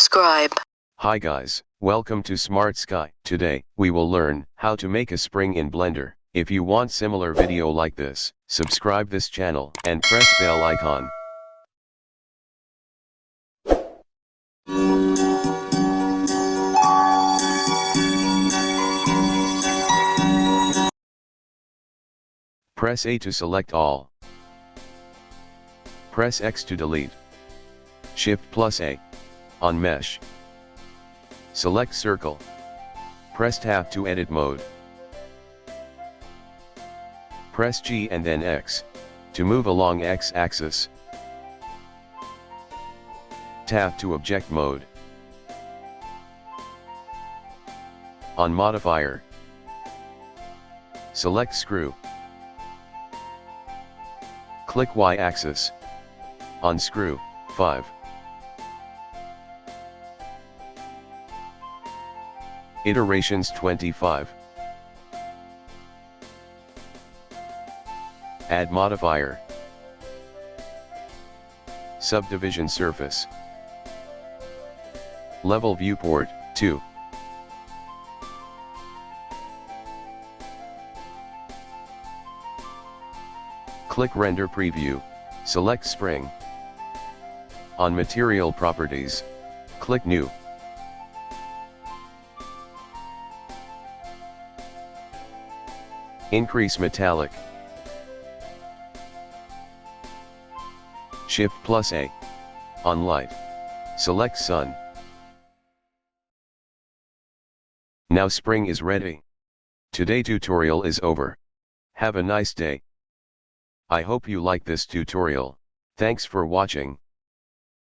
subscribe. Hi guys, welcome to Smart Sky. Today, we will learn how to make a spring in Blender. If you want similar video like this, subscribe this channel and press bell icon. Press A to select all. Press X to delete. Shift plus A. On mesh. Select circle. Press Tab to edit mode. Press G and then X to move along X axis. Tab to object mode. On modifier, select screw. Click Y axis. On screw, 5. Iterations 25. Add modifier. Subdivision surface. Level viewport, 2. Click render preview, select spring. On material properties, click new. Increase metallic. Shift plus A. On light, select sun. Now spring is ready. Today tutorial is over. Have a nice day. I hope you like this tutorial. Thanks for watching.